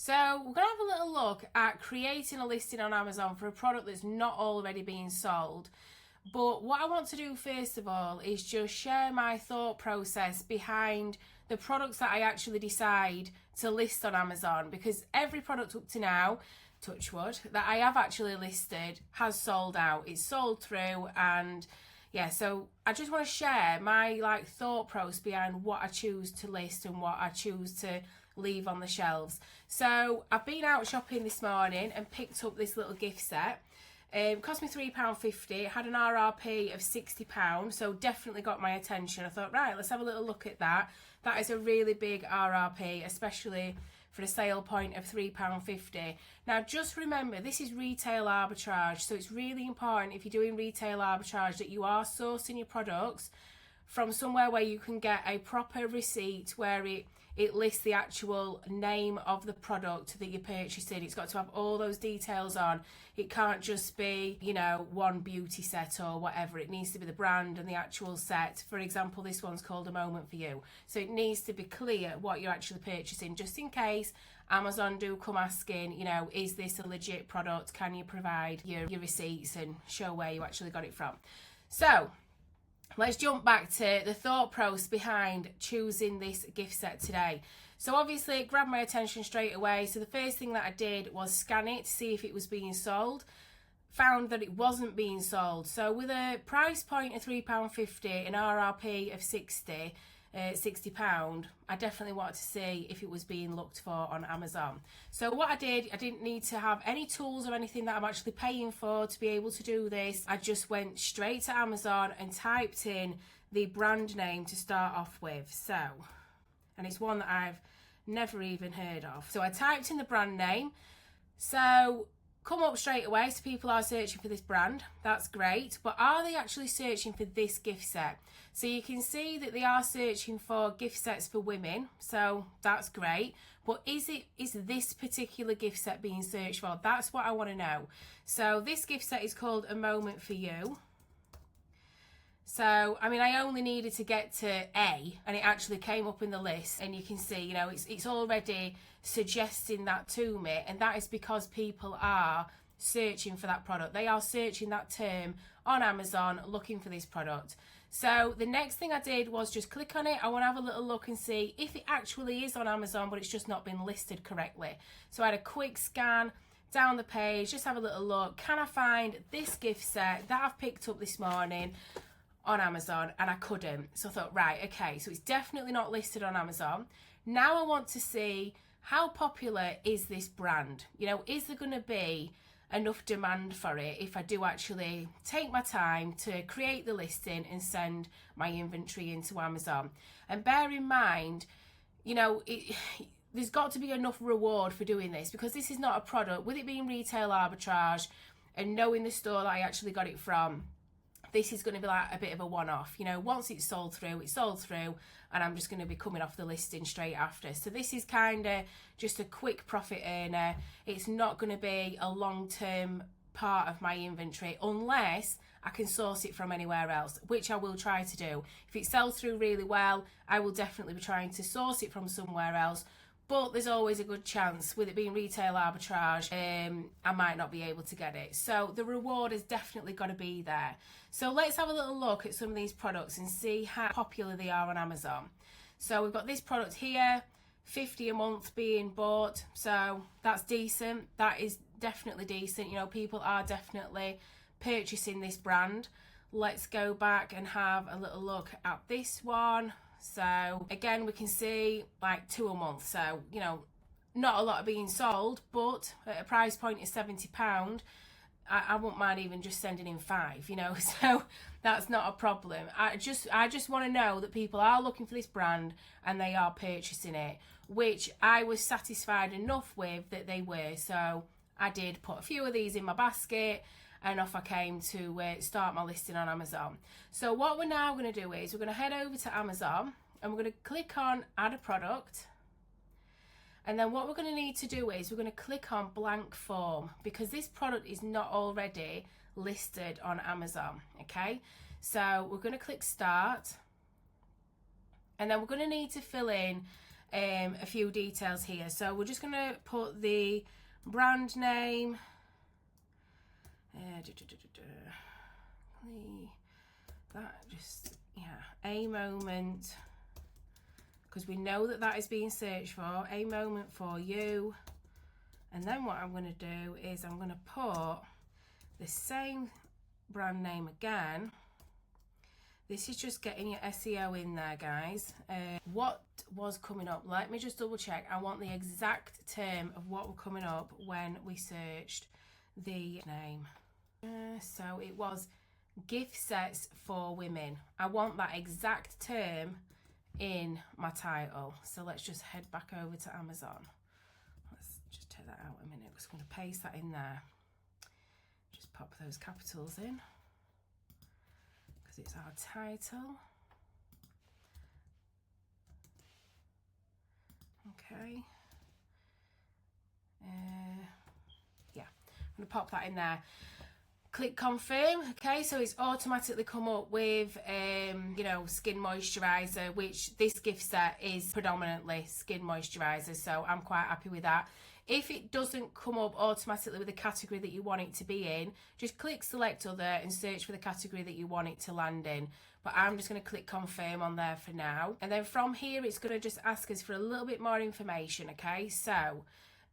So we're going to have a little look at creating a listing on Amazon for a product that's not already being sold. But what I want to do first of all is just share my thought process behind the products that I actually decide to list on Amazon, because every product up to now, touch wood, that I have actually listed has sold out. It's sold through, and yeah, so I just want to share my thought process behind what I choose to list and what I choose to leave on the shelves. So I've been out shopping this morning and picked up this little gift set. It cost me £3.50. It had an RRP of £60, so definitely got my attention. I thought, right, let's have a little look at that. That is a really big RRP, especially for a sale point of £3.50. Now, just remember, this is retail arbitrage, so it's really important if you're doing retail arbitrage that you are sourcing your products from somewhere where you can get a proper receipt where it lists the actual name of the product that you're purchasing. It's got to have all those details on. It can't just be, one beauty set or whatever. It needs to be the brand and the actual set. For example, this one's called A Moment For You. So it needs to be clear what you're actually purchasing, just in case Amazon do come asking, is this a legit product? Can you provide your receipts and show where you actually got it from? So let's jump back to the thought process behind choosing this gift set today. So obviously it grabbed my attention straight away. So the first thing that I did was scan it to see if it was being sold. Found that it wasn't being sold. So with a price point of £3.50, an RRP of £60, I definitely wanted to see if it was being looked for on Amazon. So what I did, I didn't need to have any tools or anything that I'm actually paying for to be able to do this. I just went straight to Amazon and typed in the brand name to start off with. And it's one that I've never even heard of. So I typed in the brand name. So come up straight away, so people are searching for this brand. That's great, but are they actually searching for this gift set? So you can see that they are searching for gift sets for women, so that's great, but is this particular gift set being searched for? That's what I want to know. So this gift set is called A Moment For You. So, I only needed to get to A and it actually came up in the list, and you can see, it's already suggesting that to me, and that is because people are searching for that product. They are searching that term on Amazon looking for this product. So the next thing I did was just click on it. I want to have a little look and see if it actually is on Amazon, but it's just not been listed correctly. So I had a quick scan down the page, just have a little look. Can I find this gift set that I've picked up this morning on Amazon? And I couldn't. So I thought, right, okay, so it's definitely not listed on Amazon. Now I want to see how popular is this brand. Is there going to be enough demand for it if I do actually take my time to create the listing and send my inventory into Amazon? And bear in mind, there's got to be enough reward for doing this, because this is not a product, with it being retail arbitrage and knowing the store that I actually got it from, this is going to be like a bit of a one-off. Once it's sold through, and I'm just going to be coming off the listing straight after. So this is kind of just a quick profit earner. It's not going to be a long-term part of my inventory unless I can source it from anywhere else, which I will try to do. If it sells through really well, I will definitely be trying to source it from somewhere else. But there's always a good chance, with it being retail arbitrage, I might not be able to get it. So the reward has definitely got to be there. So let's have a little look at some of these products and see how popular they are on Amazon. So we've got this product here, $50 a month being bought. So that's decent. That is definitely decent. People are definitely purchasing this brand. Let's go back and have a little look at this one. So again, we can see like 2 a month. So, not a lot are being sold, but at a price point of £70, I wouldn't mind even just sending in 5, so that's not a problem. I just want to know that people are looking for this brand and they are purchasing it, which I was satisfied enough with that they were. So I did put a few of these in my basket, and off I came to start my listing on Amazon. So what we're now going to do is we're going to head over to Amazon and we're going to click on add a product. And then what we're going to need to do is we're going to click on blank form, because this product is not already listed on Amazon. Okay, so we're going to click start, and then we're going to need to fill in a few details here. So we're just going to put the brand name. A moment, because we know that that is being searched for. A moment for you. And then what I'm going to do is I'm going to put the same brand name again. This is just getting your SEO in there, guys. What was coming up? Let me just double check. I want the exact term of what were coming up when we searched the name. So it was gift sets for women. I want that exact term in my title. So let's just head back over to Amazon. Let's just take that out a minute. We're just going to paste that in there. Just pop those capitals in because it's our title. Okay. Yeah, I'm going to pop that in there. Click confirm. Okay, so it's automatically come up with you know, skin moisturizer, which this gift set is predominantly skin moisturizer, so I'm quite happy with that. If it doesn't come up automatically with the category that you want it to be in, just click select other and search for the category that you want it to land in. But I'm just going to click confirm on there for now, and then from here it's going to just ask us for a little bit more information. Okay, so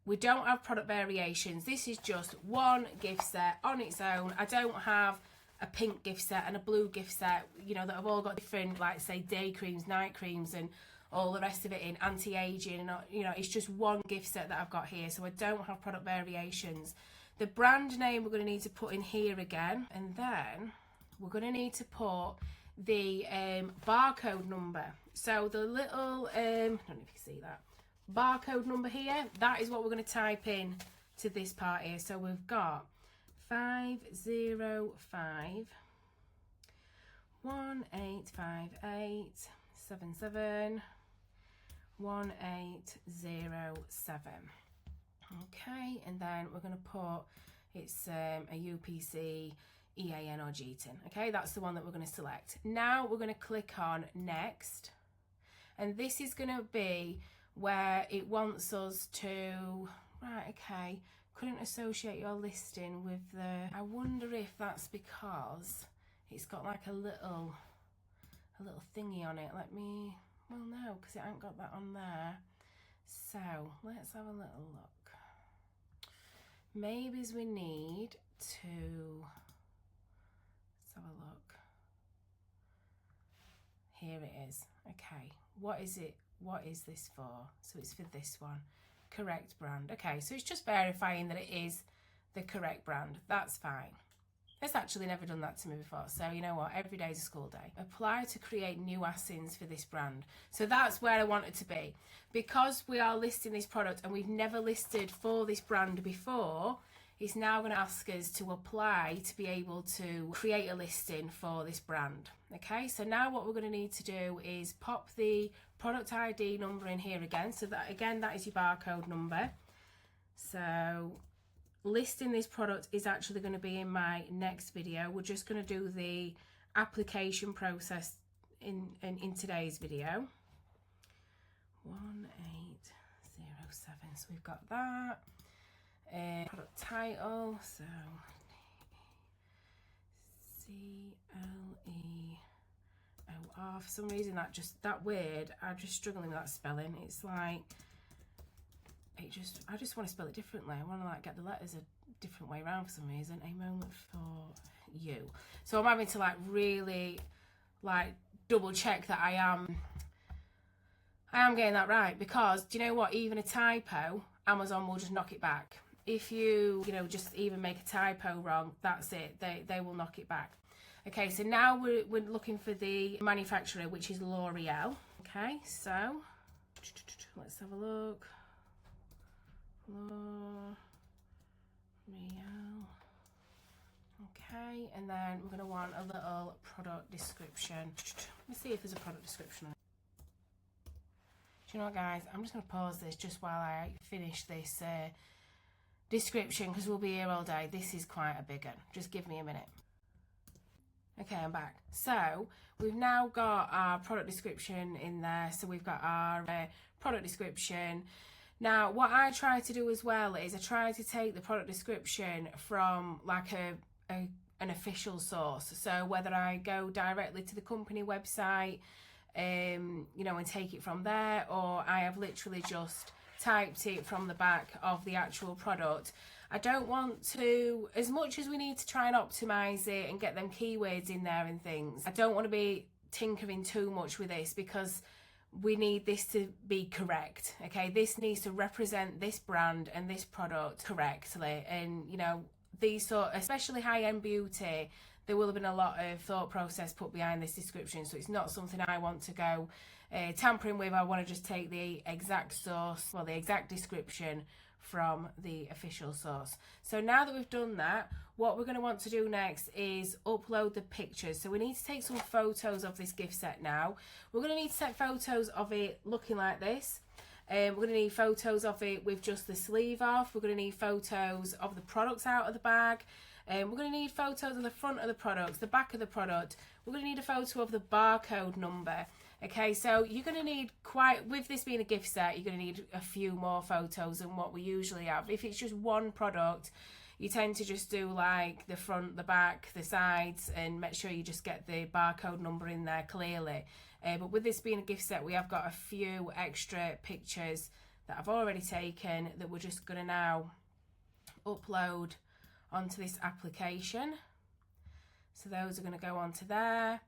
we don't have product variations. This is just one gift set on its own. I don't have a pink gift set and a blue gift set, you know, that have all got different, like say, day creams, night creams, and all the rest of it in anti-aging. And, you know, it's just one gift set that I've got here. So I don't have product variations. The brand name we're going to need to put in here again. And then we're going to need to put the barcode number. So the little, I don't know if you can see that. Barcode number here, that is what we're going to type in to this part here. So we've got 505 1858 77 1807. Okay, and then we're going to put it's a UPC, EAN or GTIN. Okay, that's the one that we're going to select. Now we're going to click on next, and this is going to be where it wants us to, right, okay, couldn't associate your listing with the, I wonder if that's because it's got like a little thingy on it. Let me, well no, because it ain't got that on there. So let's have a little look. Maybe we need to, let's have a look. Here it is. Okay, what is it? What is this for? So it's for this one. Correct brand. Okay, so it's just verifying that it is the correct brand. That's fine. It's actually never done that to me before. So you know what? Every day is a school day. Apply to create new ASINs for this brand. So that's where I want it to be. Because we are listing this product and we've never listed for this brand before, it's now going to ask us to apply to be able to create a listing for this brand. Okay, so now what we're going to need to do is pop the product ID number in here again. So that, again, that is your barcode number. So listing this product is actually going to be in my next video. We're just going to do the application process in today's video. 1807. So we've got that. Product title, so CLEOR. For some reason that word, I'm just struggling with that spelling. It's like I just want to spell it differently. I want to like get the letters a different way around for some reason. A moment for you. So I'm having to like really like double check that I am getting that right, because do you know what, even a typo, Amazon will just knock it back. If you know, just even make a typo wrong, that's it. They will knock it back. Okay, so now we're looking for the manufacturer, which is L'Oreal. Okay, so let's have a look. L'Oreal. Okay, and then we're going to want a little product description. Let me see if there's a product description. Do you know what, guys? I'm just going to pause this just while I finish this description, because we'll be here all day. This is quite a big one. Just give me a minute. Okay, I'm back. So we've now got our product description in there. So we've got our product description. Now, what I try to do as well is I try to take the product description from like an official source. So whether I go directly to the company website, you know, and take it from there, or I have literally just typed it from the back of the actual product. I don't want to, as much as we need to try and optimize it and get them keywords in there and things, I don't want to be tinkering too much with this, because we need this to be correct. Okay, this needs to represent this brand and this product correctly. And you know, these sort, especially high-end beauty, there will have been a lot of thought process put behind this description, so it's not something I want to go tampering with. I want to just take the exact source, well, the exact description from the official source. So now that we've done that, what we're going to want to do next is upload the pictures. So we need to take some photos of this gift set now. We're going to need to take photos of it looking like this. We're going to need photos of it with just the sleeve off. We're going to need photos of the products out of the bag. We're going to need photos of the front of the products, the back of the product. We're going to need a photo of the barcode number. Okay, so you're going to need quite, with this being a gift set, you're going to need a few more photos than what we usually have. If it's just one product, you tend to just do like the front, the back, the sides, and make sure you just get the barcode number in there clearly. But with this being a gift set, we have got a few extra pictures that I've already taken that we're just going to now upload onto this application. So those are going to go onto there.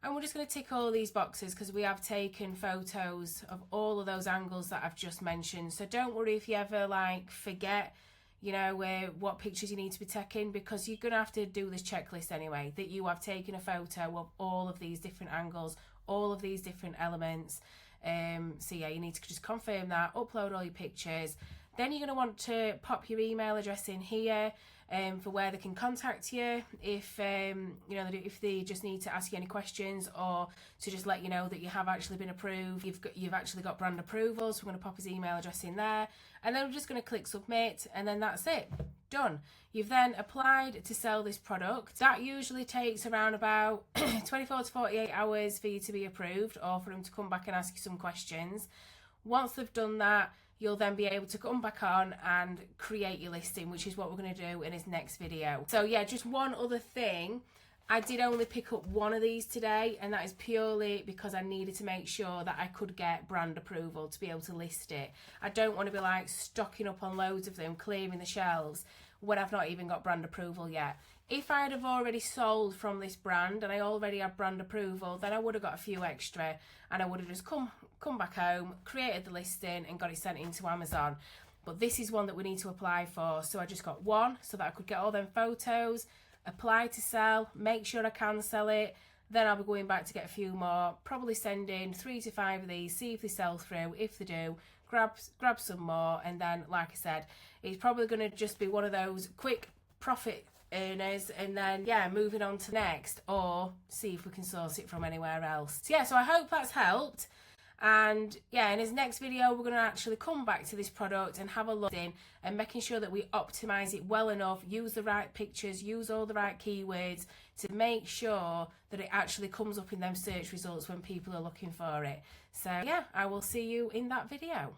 And we're just going to tick all these boxes because we have taken photos of all of those angles that I've just mentioned. So don't worry if you ever like forget, you know, what pictures you need to be taking, because you're going to have to do this checklist anyway, that you have taken a photo of all of these different angles, all of these different elements. So yeah, you need to just confirm that, upload all your pictures. Then you're going to want to pop your email address in here for where they can contact you if you know, if they just need to ask you any questions, or to just let you know that you have actually been approved, you've actually got brand approval. So we're going to pop his email address in there, and then we're just going to click submit, and then that's it, done. You've then applied to sell this product. That usually takes around about 24 to 48 hours for you to be approved, or for them to come back and ask you some questions. Once they've done that, you'll then be able to come back on and create your listing, which is what we're going to do in this next video. So yeah, just one other thing. I did only pick up one of these today, and that is purely because I needed to make sure that I could get brand approval to be able to list it. I don't want to be like stocking up on loads of them, clearing the shelves, when I've not even got brand approval yet. If I'd have already sold from this brand and I already had brand approval, then I would have got a few extra, and I would have just come back home, created the listing, and got it sent into Amazon. But this is one that we need to apply for, so I just got one so that I could get all them photos, apply to sell, make sure I can sell it. Then I'll be going back to get a few more, probably send in 3 to 5 of these, see if they sell through. If they do, grab some more, and then, like I said, it's probably going to just be one of those quick profit earners, and then yeah, moving on to next, or see if we can source it from anywhere else. So yeah, so I hope that's helped. And yeah, in his next video, we're going to actually come back to this product and have a look in, and making sure that we optimize it well enough, use the right pictures, use all the right keywords to make sure that it actually comes up in them search results when people are looking for it. So yeah, I will see you in that video.